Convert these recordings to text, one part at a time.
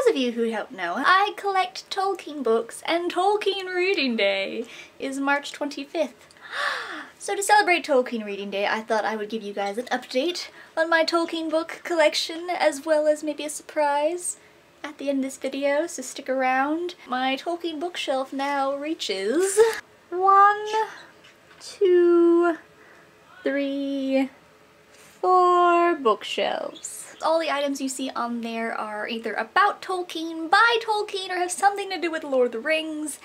those of you who don't know, I collect Tolkien books, and Tolkien Reading Day is March 25th. So to celebrate Tolkien Reading Day, I thought I would give you guys an update on my Tolkien book collection, as well as maybe a surprise at the end of this video, so stick around. My Tolkien bookshelf now reaches 1, 2, 3, 4 bookshelves. All the items you see on there are either about Tolkien, by Tolkien, or have something to do with Lord of the Rings.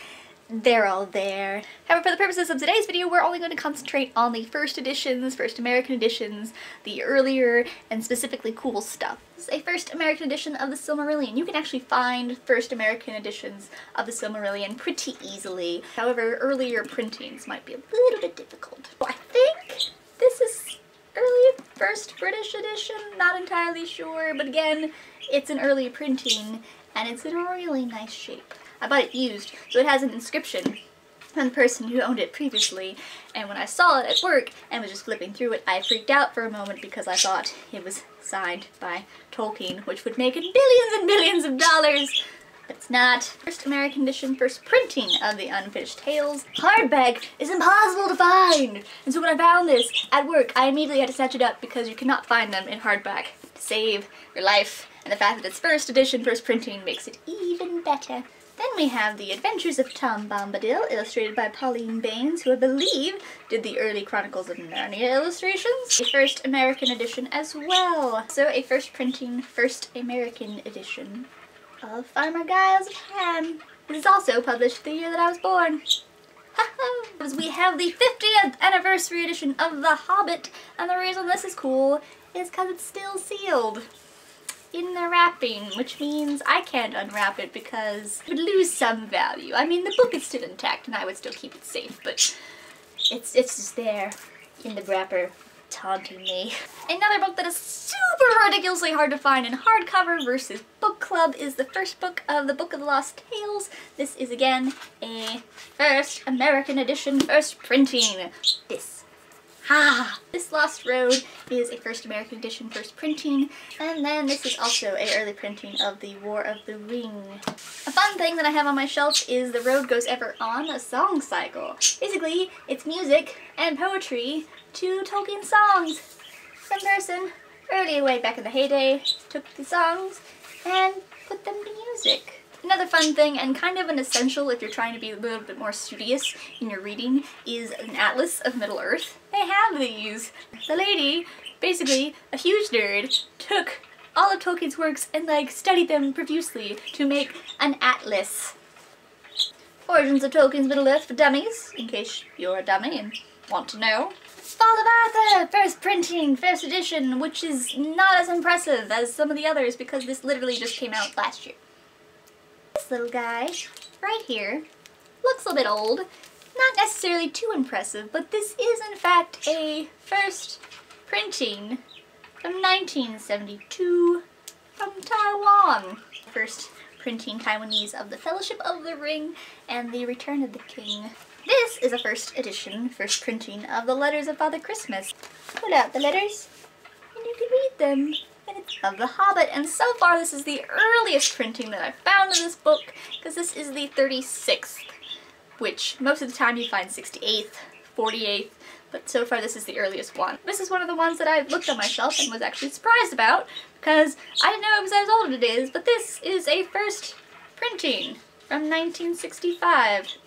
They're all there. However, for the purposes of today's video, we're only going to concentrate on the first editions, first American editions, the earlier and specifically cool stuff. This is a first American edition of the Silmarillion. You can actually find first American editions of the Silmarillion pretty easily. However, earlier printings might be a little bit difficult. I think this is early first British edition, not entirely sure, but again, it's an early printing and it's in a really nice shape. I bought it used, so it has an inscription from the person who owned it previously, and when I saw it at work and was just flipping through it, I freaked out for a moment because I thought it was signed by Tolkien, which would make it billions and billions of dollars, but it's not. First American edition, first printing of the Unfinished Tales. Hardback is impossible to find, and so when I found this at work, I immediately had to snatch it up because you cannot find them in hardback to save your life, and the fact that it's first edition, first printing makes it even better. Then we have The Adventures of Tom Bombadil, illustrated by Pauline Baynes, who I believe did the early Chronicles of Narnia illustrations. A first American edition as well. So a first printing, first American edition of Farmer Giles of Ham. This is also published the year that I was born. We have the 50th anniversary edition of The Hobbit, and the reason this is cool is because it's still sealed in the wrapping, which means I can't unwrap it because it would lose some value. I mean, the book is still intact and I would still keep it safe, but it's just there in the wrapper, taunting me. Another book that is super ridiculously hard to find in hardcover versus book club is the first book of the Book of the Lost Tales. This is again a first American edition, first printing. This Lost Road is a first American edition, first printing, and then this is also a early printing of the War of the Ring. A fun thing that I have on my shelf is The Road Goes Ever On, a song cycle. Basically, it's music and poetry to Tolkien songs. Some person, early way back in the heyday, took the songs and put them to music. Another fun thing, and kind of an essential if you're trying to be a little bit more studious in your reading, is an atlas of Middle-earth. They have these. The lady, basically a huge nerd, took all of Tolkien's works and studied them profusely to make an atlas. Origins of Tolkien's Middle-earth for dummies, in case you're a dummy and want to know. Fall of Arthur, first printing, first edition, which is not as impressive as some of the others because this literally just came out last year. This little guy, right here, looks a bit old. Not necessarily too impressive, but this is in fact a first printing from 1972 from Taiwan. First printing Taiwanese of the Fellowship of the Ring and the Return of the King. This is a first edition, first printing of the Letters of Father Christmas. Pull out the letters and you can read them. And it's of The Hobbit, and so far this is the earliest printing that I've found of this book, because this is the 36th, which most of the time you find 68th, 48th, but so far this is the earliest one. This is one of the ones that I looked on my shelf and was actually surprised about, because I didn't know it was as old as it is, but this is a first printing from 1965.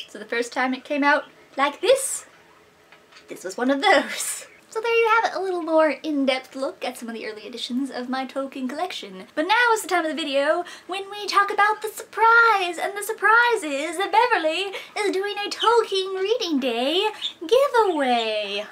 So the first time it came out like this was one of those. So there you have it, a little more in-depth look at some of the early editions of my Tolkien collection. But now is the time of the video when we talk about the surprise, and the surprise is that Beverly is doing a Tolkien Reading Day giveaway.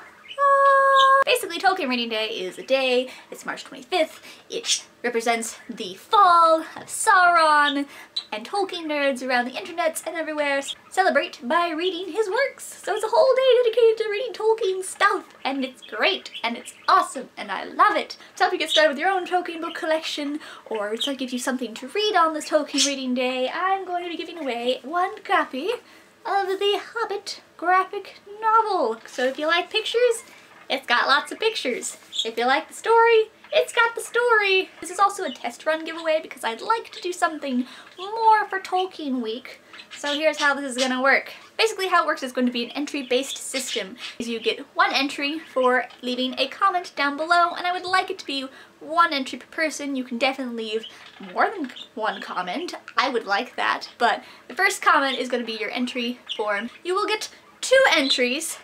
Basically, Tolkien Reading Day is a day, it's March 25th, it represents the fall of Sauron, and Tolkien nerds around the internets and everywhere celebrate by reading his works. So it's a whole day dedicated to reading Tolkien stuff, and it's great, and it's awesome, and I love it. To help you get started with your own Tolkien book collection, or to give you something to read on this Tolkien Reading Day, I'm going to be giving away one copy of The Hobbit graphic novel. So if you like pictures, it's got lots of pictures. If you like the story, It's got the story. This is also a test run giveaway because I'd like to do something more for Tolkien Week. So here's how this is gonna work. Basically how it works is going to be an entry-based system. You get one entry for leaving a comment down below, and I would like it to be one entry per person. You can definitely leave more than one comment. I would like that, but the first comment is going to be your entry form. You will get 2 entries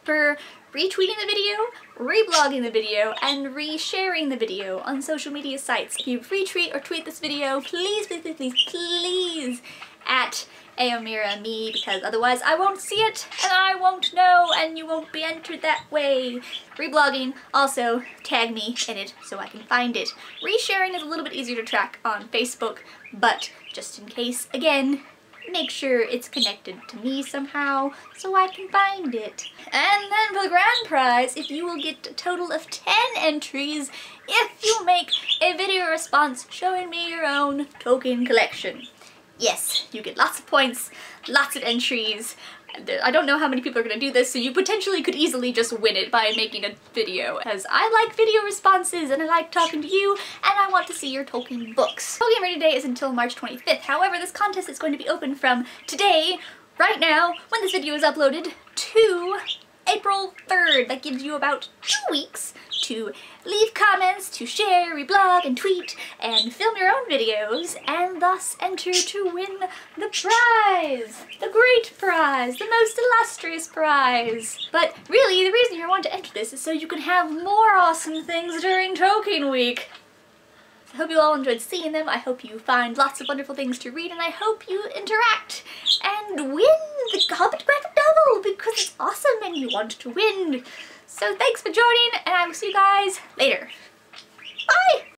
for retweeting the video, reblogging the video, and resharing the video on social media sites. If you retweet or tweet this video, please, please, please, please, please, at Eomira me, because otherwise I won't see it and I won't know and you won't be entered that way. Reblogging, also tag me in it so I can find it. Resharing is a little bit easier to track on Facebook, but just in case, again, make sure it's connected to me somehow so I can find it. And then for the grand prize, if you will get a total of 10 entries if you make a video response showing me your own Tolkien collection. Yes, you get lots of points, lots of entries. I don't know how many people are going to do this, so you potentially could easily just win it by making a video. Because I like video responses, and I like talking to you, and I want to see your Tolkien books. Tolkien Ready Day is until March 25th. However, this contest is going to be open from today, right now, when this video is uploaded, to April 3rd. That gives you about 2 weeks to leave comments, to share, reblog, and tweet, and film your own videos, and thus enter to win the prize! The great prize! The most illustrious prize! But really, the reason you want to enter this is so you can have more awesome things during Tolkien Week. I hope you all enjoyed seeing them. I hope you find lots of wonderful things to read, and I hope you interact and win the Hobbit graphic novel because it's awesome and you want to win. So thanks for joining, and I will see you guys later. Bye!